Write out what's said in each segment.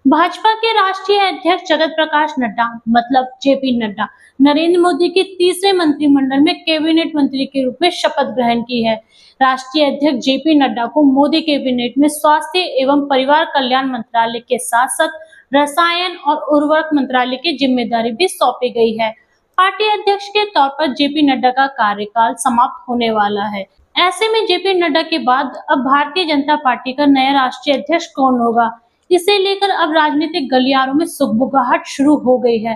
भाजपा के राष्ट्रीय अध्यक्ष जगत प्रकाश नड्डा मतलब जेपी नड्डा नरेंद्र मोदी के तीसरे मंत्रिमंडल में कैबिनेट मंत्री के रूप में शपथ ग्रहण की है। राष्ट्रीय अध्यक्ष जेपी नड्डा को मोदी कैबिनेट में स्वास्थ्य एवं परिवार कल्याण मंत्रालय के साथ साथ रसायन और उर्वरक मंत्रालय की जिम्मेदारी भी सौंपी गई है। पार्टी अध्यक्ष के तौर पर जेपी नड्डा का कार्यकाल समाप्त होने वाला है। ऐसे में जेपी नड्डा के बाद अब भारतीय जनता पार्टी का नया राष्ट्रीय अध्यक्ष कौन होगा, इसे लेकर अब राजनीतिक गलियारों में सुगबुगाहट शुरू हो गई है।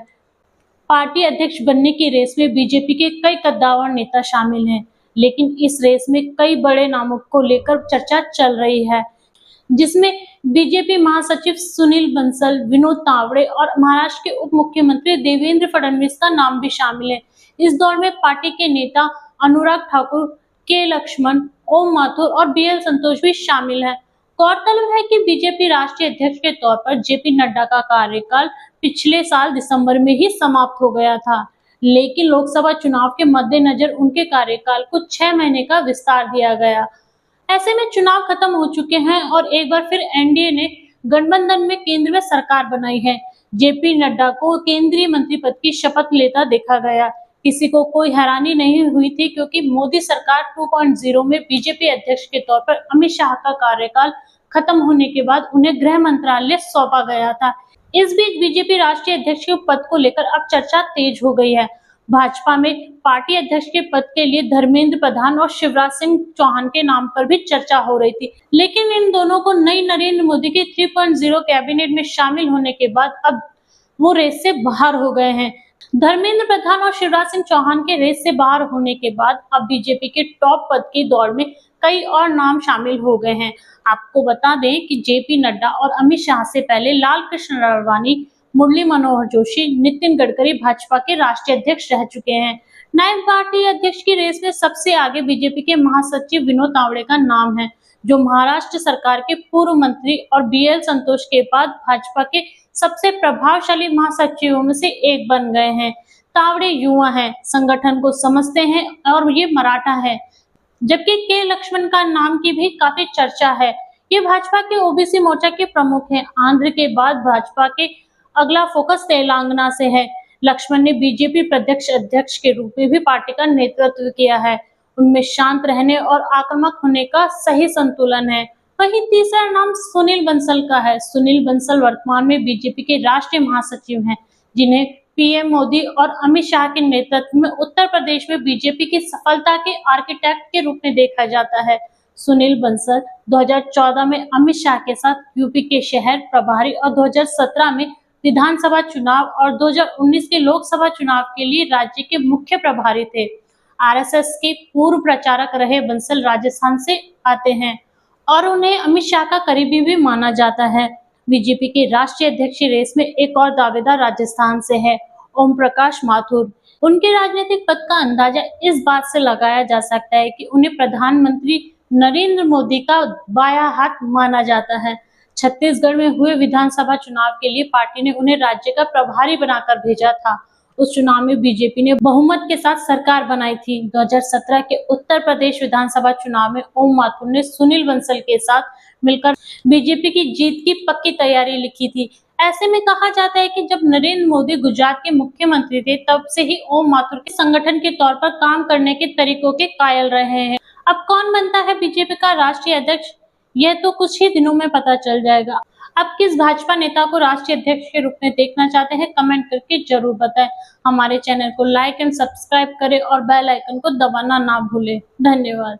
पार्टी अध्यक्ष बनने की रेस में बीजेपी के कई कद्दावर नेता शामिल हैं, लेकिन इस रेस में कई बड़े नामों को लेकर चर्चा चल रही है, जिसमें बीजेपी महासचिव सुनील बंसल, विनोद तावड़े और महाराष्ट्र के उप मुख्यमंत्री देवेंद्र फडणवीस का नाम भी शामिल है। इस दौर में पार्टी के नेता अनुराग ठाकुर, के लक्ष्मण, ओम माथुर और बीएल संतोष भी शामिल हैं। गौरतलब है कि बीजेपी राष्ट्रीय अध्यक्ष के तौर पर जेपी नड्डा का कार्यकाल पिछले साल दिसंबर में ही समाप्त हो गया था, लेकिन लोकसभा चुनाव के मद्देनजर उनके कार्यकाल को 6 महीने का विस्तार दिया गया। ऐसे में चुनाव खत्म हो चुके हैं और एक बार फिर एनडीए ने गठबंधन में केंद्र में सरकार बनाई है। जेपी नड्डा को केंद्रीय मंत्री पद की शपथ लेता देखा गया। किसी को कोई हैरानी नहीं हुई थी, क्योंकि मोदी सरकार 2.0 में बीजेपी अध्यक्ष के तौर पर अमित शाह का कार्यकाल खत्म होने के बाद उन्हें गृह मंत्रालय सौंपा गया था। इस बीच बीजेपी राष्ट्रीय अध्यक्ष के पद को लेकर अब चर्चा तेज हो गई है। भाजपा में पार्टी अध्यक्ष के पद के लिए धर्मेंद्र प्रधान और शिवराज सिंह चौहान के नाम पर भी चर्चा हो रही थी, लेकिन इन दोनों को नई नरेंद्र मोदी के 3.0 कैबिनेट में शामिल होने के बाद अब वो रेस से बाहर हो गए हैं। धर्मेंद्र प्रधान और शिवराज सिंह चौहान के रेस से बाहर होने के बाद अब बीजेपी के टॉप पद की दौड़ में कई और नाम शामिल हो गए हैं। आपको बता दें कि जेपी नड्डा और अमित शाह से पहले लाल कृष्ण आडवाणी, मुरली मनोहर जोशी, नितिन गडकरी भाजपा के राष्ट्रीय अध्यक्ष रह चुके हैं। नायब पार्टी अध्यक्ष की रेस में सबसे आगे बीजेपी के महासचिव विनोद तावड़े का नाम है, जो महाराष्ट्र सरकार के पूर्व मंत्री और बीएल संतोष के बाद भाजपा के सबसे प्रभावशाली महासचिवों में से एक बन गए हैं। तावड़े युवा हैं, संगठन को समझते हैं और ये मराठा है, जबकि के लक्ष्मण का नाम की भी काफी चर्चा है। ये भाजपा के ओबीसी मोर्चा के प्रमुख हैं। आंध्र के बाद भाजपा के अगला फोकस तेलंगाना से है। लक्ष्मण ने बीजेपी प्रदेश अध्यक्ष के रूप में भी पार्टी का नेतृत्व किया है। उनमें शांत रहने और आक्रामक होने का सही संतुलन है। वहीं तीसरा नाम सुनील बंसल का है। सुनील बंसल वर्तमान में बीजेपी के राष्ट्रीय महासचिव हैं, जिन्हें पीएम मोदी और अमित शाह के नेतृत्व में उत्तर प्रदेश में बीजेपी की सफलता के आर्किटेक्ट के रूप में देखा जाता है। सुनील बंसल 2014 में अमित शाह के साथ यूपी के शहर प्रभारी और 2017 में विधानसभा चुनाव और 2019 के लोकसभा चुनाव के लिए राज्य के मुख्य प्रभारी थे। आरएसएस के पूर्व प्रचारक रहे बंसल राजस्थान से आते हैं और उन्हें अमित शाह का करीबी भी माना जाता है। बीजेपी के राष्ट्रीय अध्यक्ष रेस में एक और दावेदार राजस्थान से है, ओम प्रकाश माथुर। उनके राजनीतिक पद का अंदाजा इस बात से लगाया जा सकता है कि उन्हें प्रधानमंत्री नरेंद्र मोदी का बायां हाथ माना जाता है। छत्तीसगढ़ में हुए विधानसभा चुनाव के लिए पार्टी ने उन्हें राज्य का प्रभारी बनाकर भेजा था। उस चुनाव में बीजेपी ने बहुमत के साथ सरकार बनाई थी। 2017 के उत्तर प्रदेश विधानसभा चुनाव में ओम माथुर ने सुनील बंसल के साथ मिलकर बीजेपी की जीत की पक्की तैयारी लिखी थी। ऐसे में कहा जाता है कि जब नरेंद्र मोदी गुजरात के मुख्यमंत्री थे, तब से ही ओम माथुर के संगठन के तौर पर काम करने के तरीकों के कायल रहे हैं। अब कौन बनता है बीजेपी का राष्ट्रीय अध्यक्ष, यह तो कुछ ही दिनों में पता चल जाएगा। आप किस भाजपा नेता को राष्ट्रीय अध्यक्ष के रूप में देखना चाहते हैं, कमेंट करके जरूर बताएं। हमारे चैनल को लाइक एंड सब्सक्राइब करें और बेल आइकन को दबाना ना भूलें। धन्यवाद।